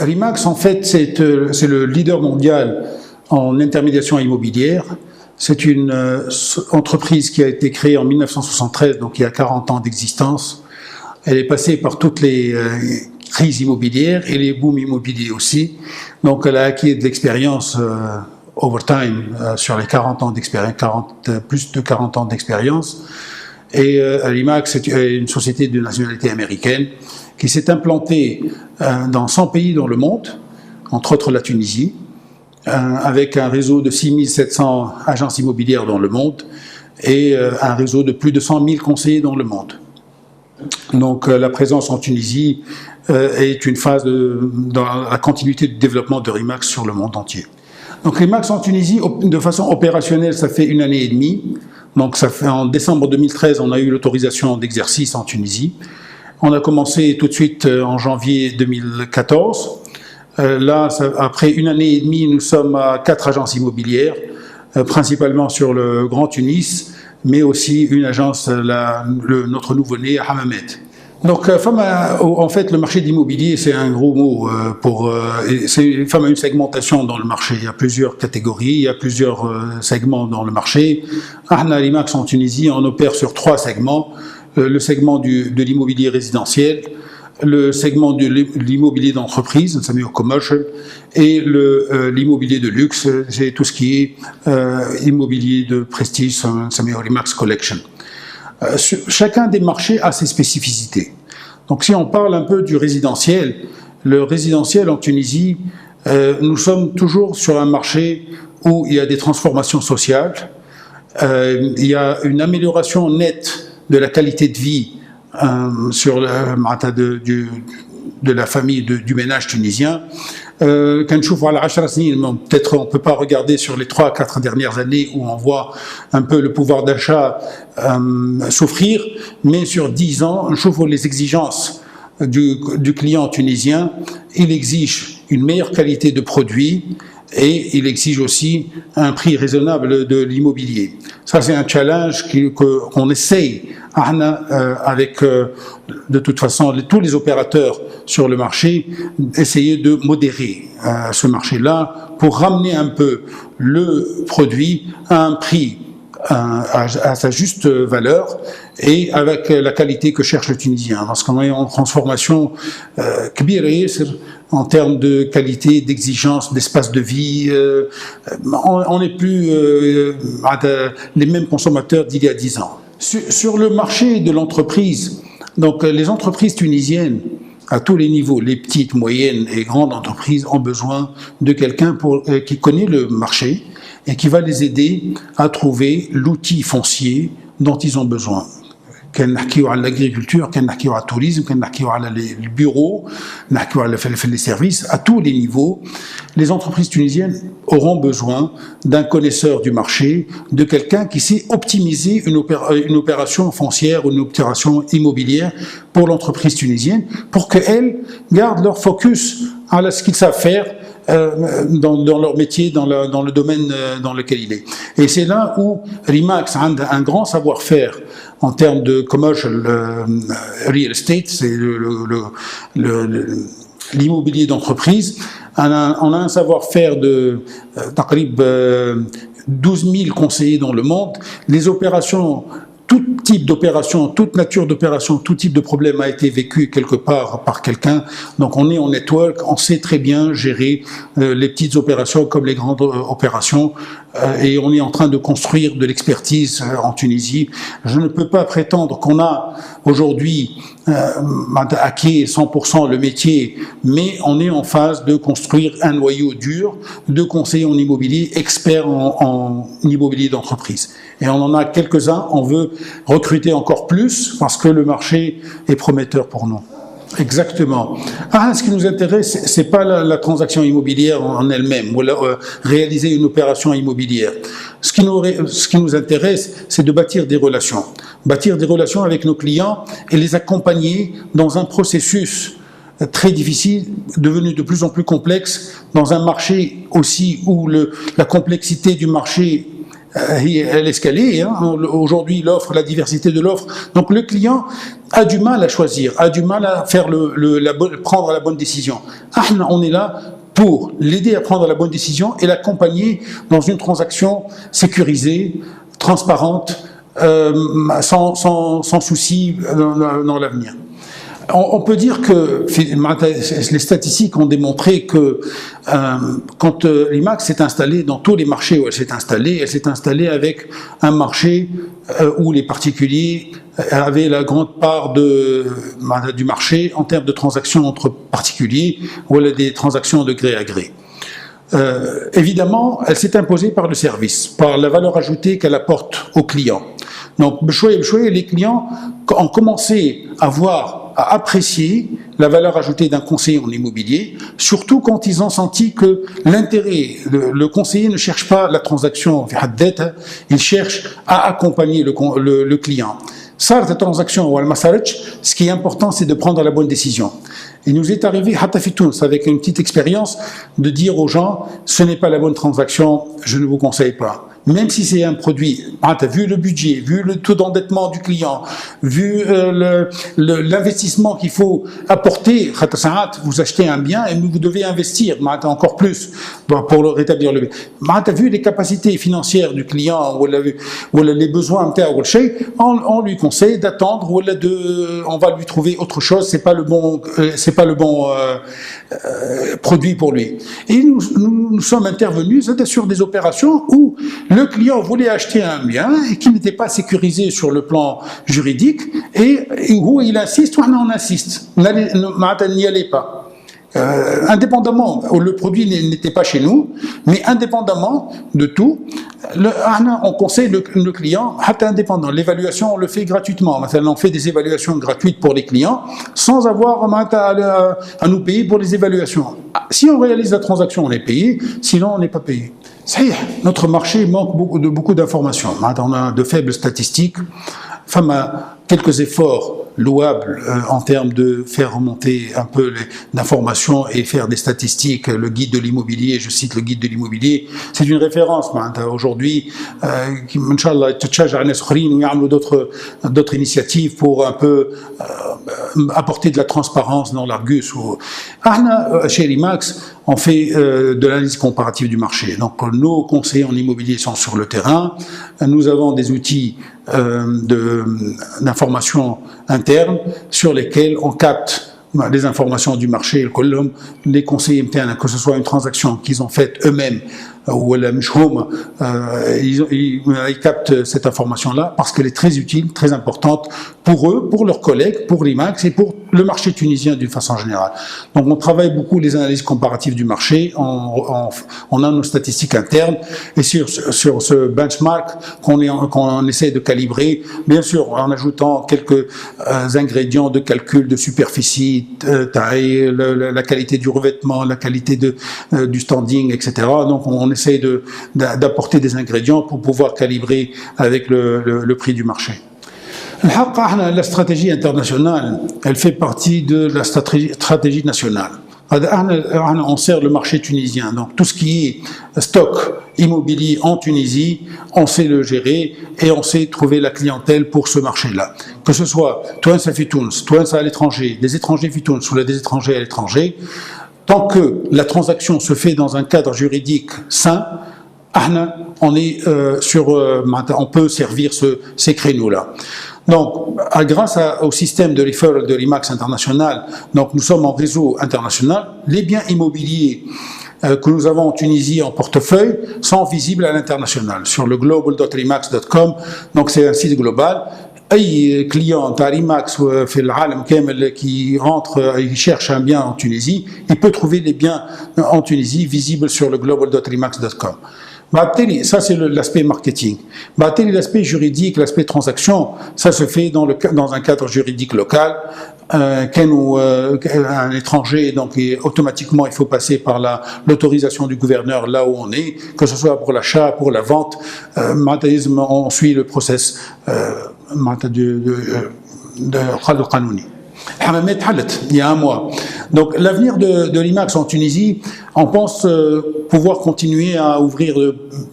Remax, en fait, c'est le leader mondial en intermédiation immobilière. C'est une entreprise qui a été créée en 1973, donc il y a 40 ans d'existence. Elle est passée par toutes les crises immobilières et les booms immobiliers aussi. Donc elle a acquis de l'expérience over time sur les 40 ans d'expérience, plus de 40 ans d'expérience. Et Remax est une société de nationalité américaine qui s'est implantée dans 100 pays dans le monde, entre autres la Tunisie, avec un réseau de 6700 agences immobilières dans le monde et un réseau de plus de 100 000 conseillers dans le monde. Donc la présence en Tunisie est une phase dans la continuité du développement de Remax sur le monde entier. Donc Remax en Tunisie, de façon opérationnelle, ça fait 1 année et demie. Donc ça fait en décembre 2013, on a eu l'autorisation d'exercice en Tunisie. On a commencé tout de suite en janvier 2014. Là, après 1 année et demie, nous sommes à 4 agences immobilières, principalement sur le Grand Tunis, mais aussi une agence, notre nouveau-né à Hammamet. Donc, en fait, le marché d'immobilier, c'est un gros mot Femme a une segmentation dans le marché. Il y a plusieurs catégories, il y a plusieurs segments dans le marché. Ahna Remax en Tunisie, on opère sur 3 segments. Le segment de l'immobilier résidentiel, le segment de l'immobilier d'entreprise, ça met au commercial, et l'immobilier de luxe, c'est tout ce qui est immobilier de prestige, ça met au Remax Collection. Chacun des marchés a ses spécificités. Donc si on parle un peu du résidentiel, le résidentiel en Tunisie, nous sommes toujours sur un marché où il y a des transformations sociales, il y a une amélioration nette de la qualité de vie de la famille, du ménage tunisien. Peut-être on ne peut pas regarder sur les 3 à 4 dernières années où on voit un peu le pouvoir d'achat souffrir, mais sur 10 ans, je vois les exigences du client tunisien. Il exige une meilleure qualité de produit et il exige aussi un prix raisonnable de l'immobilier. Ça, c'est un challenge qu'on essaye avec, de toute façon, tous les opérateurs sur le marché, essayer de modérer ce marché-là pour ramener un peu le produit à un prix à sa juste valeur et avec la qualité que cherche le Tunisien. Parce qu'on est en transformation en termes de qualité, d'exigence, d'espace de vie. On n'est plus les mêmes consommateurs d'il y a 10 ans. Sur le marché de l'entreprise, donc les entreprises tunisiennes, à tous les niveaux, les petites, moyennes et grandes entreprises ont besoin de quelqu'un qui connaît le marché et qui va les aider à trouver l'outil foncier dont ils ont besoin. كان نحكيو على l'agriculture, كان نحكيو على التوريزم, كان نحكيو على les bureaux, نحكيو على les services, à tous les niveaux. Les entreprises tunisiennes auront besoin d'un connaisseur du marché, de quelqu'un qui sait optimiser une opération foncière ou une opération immobilière pour l'entreprise tunisienne, pour qu'elle garde leur focus à ce qu'ils savent faire dans leur métier, dans le domaine dans lequel il est. Et c'est là où Remax a un grand savoir-faire en termes de commercial real estate, c'est l'immobilier d'entreprise. On a un savoir-faire de 12 000 conseillers dans le monde. Les opérations, tout type d'opération, toute nature d'opération, tout type de problème a été vécu quelque part par quelqu'un. Donc on est en network, on sait très bien gérer les petites opérations comme les grandes opérations et on est en train de construire de l'expertise en Tunisie. Je ne peux pas prétendre qu'on a aujourd'hui acquis 100% le métier, mais on est en phase de construire un noyau dur de conseillers en immobilier, experts en immobilier d'entreprise. Et on en a quelques-uns, on veut recruter encore plus parce que le marché est prometteur pour nous. Exactement. Ce qui nous intéresse, c'est pas la transaction immobilière en elle-même, ou réaliser une opération immobilière. Ce qui nous intéresse, c'est de bâtir des relations avec nos clients et les accompagner dans un processus très difficile, devenu de plus en plus complexe, dans un marché aussi où la complexité du marché elle est ce qu'elle est. Aujourd'hui, l'offre, la diversité de l'offre. Donc le client a du mal à choisir, a du mal à faire prendre la bonne décision. On est là pour l'aider à prendre la bonne décision et l'accompagner dans une transaction sécurisée, transparente, sans souci dans l'avenir. On peut dire que les statistiques ont démontré que quand l'IMAX s'est installée dans tous les marchés où elle s'est installée avec un marché où les particuliers avaient la grande part du marché en termes de transactions entre particuliers ou des transactions de gré à gré. Évidemment, elle s'est imposée par le service, par la valeur ajoutée qu'elle apporte aux clients. Donc, les clients ont commencé à apprécier la valeur ajoutée d'un conseiller en immobilier, surtout quand ils ont senti que le conseiller ne cherche pas la transaction, il cherche à accompagner le client. Ça, cette transaction, ce qui est important, c'est de prendre la bonne décision. Il nous est arrivé, avec une petite expérience, de dire aux gens, ce n'est pas la bonne transaction, je ne vous conseille pas. Même si c'est un produit, vu le budget, vu le taux d'endettement du client, vu l'investissement qu'il faut apporter, vous achetez un bien et vous devez investir encore plus pour le rétablir le bien. Vu les capacités financières du client ou les besoins, on lui conseille d'attendre ou on va lui trouver autre chose, c'est pas le bon produit pour lui. Et nous sommes intervenus sur des opérations où le client voulait acheter un bien et qui n'était pas sécurisé sur le plan juridique et où il insiste, on insiste, n'y allez pas. Indépendamment, le produit n'était pas chez nous, mais indépendamment de tout, on conseille le client, indépendant. L'évaluation, on le fait gratuitement. On fait des évaluations gratuites pour les clients, sans avoir à nous payer pour les évaluations. Si on réalise la transaction, on est payé, sinon on n'est pas payé. Ça y est, notre marché manque beaucoup d'informations. On a de faibles statistiques. Quelques efforts louables en termes de faire remonter un peu d'informations et faire des statistiques. Le guide de l'immobilier, je cite le guide de l'immobilier, c'est une référence. Aujourd'hui, Inch'Allah, d'autres initiatives pour un peu apporter de la transparence dans l'Argus. Chez l'IMAX, on fait de l'analyse comparative du marché. Donc nos conseillers en immobilier sont sur le terrain. Nous avons des outils d'information interne sur lesquels on capte les informations du marché, les conseillers internes, que ce soit une transaction qu'ils ont faite eux-mêmes ou ils captent cette information-là parce qu'elle est très utile, très importante pour eux, pour leurs collègues, pour l'IMAX et pour le marché tunisien d'une façon générale. Donc on travaille beaucoup les analyses comparatives du marché, on a nos statistiques internes et sur ce benchmark qu'on essaie de calibrer, bien sûr en ajoutant quelques ingrédients de calcul de superficie, taille, la qualité du revêtement, la qualité du standing, etc. Donc on essaie d'apporter des ingrédients pour pouvoir calibrer avec le prix du marché. La stratégie internationale, elle fait partie de la stratégie nationale. On sert le marché tunisien, donc tout ce qui est stock immobilier en Tunisie, on sait le gérer et on sait trouver la clientèle pour ce marché-là. Que ce soit Touensa fi Tounes, Touensa à l'étranger, des étrangers fi Tounes ou des étrangers à l'étranger, tant que la transaction se fait dans un cadre juridique sain, on peut servir ces créneaux-là. Donc, grâce au système de referral de l'IMAX international, donc nous sommes en réseau international, les biens immobiliers que nous avons en Tunisie en portefeuille sont visibles à l'international sur le global.remax.com. Donc c'est un site global. أي client à l'IMAX في العالم كامل qui rentre, il cherche un bien en Tunisie, il peut trouver les biens en Tunisie visibles sur le global.remax.com. Ça c'est l'aspect marketing. L'aspect juridique, l'aspect transaction, ça se fait dans un cadre juridique local. Un étranger, donc automatiquement il faut passer par l'autorisation du gouverneur là où on est, que ce soit pour l'achat, pour la vente. On suit le process de Khadr Qanouni. Il y a un mois. Donc l'avenir de l'IMAX en Tunisie, on pense pouvoir continuer à ouvrir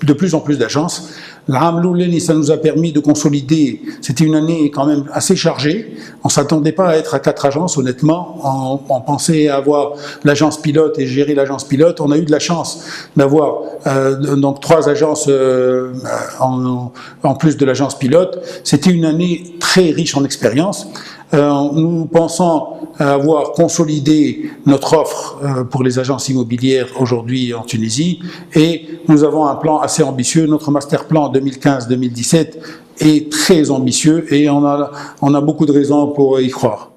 de plus en plus d'agences. L'Am Louleni, ça nous a permis de consolider. C'était une année quand même assez chargée. On s'attendait pas à être à 4 agences, honnêtement. On pensait avoir l'agence pilote et gérer l'agence pilote. On a eu de la chance d'avoir donc 3 agences en plus de l'agence pilote. C'était une année très riche en expérience. Nous pensons avoir consolidé notre offre pour les agences immobilières aujourd'hui en Tunisie et nous avons un plan assez ambitieux. Notre master plan 2015-2017 est très ambitieux et on a beaucoup de raisons pour y croire.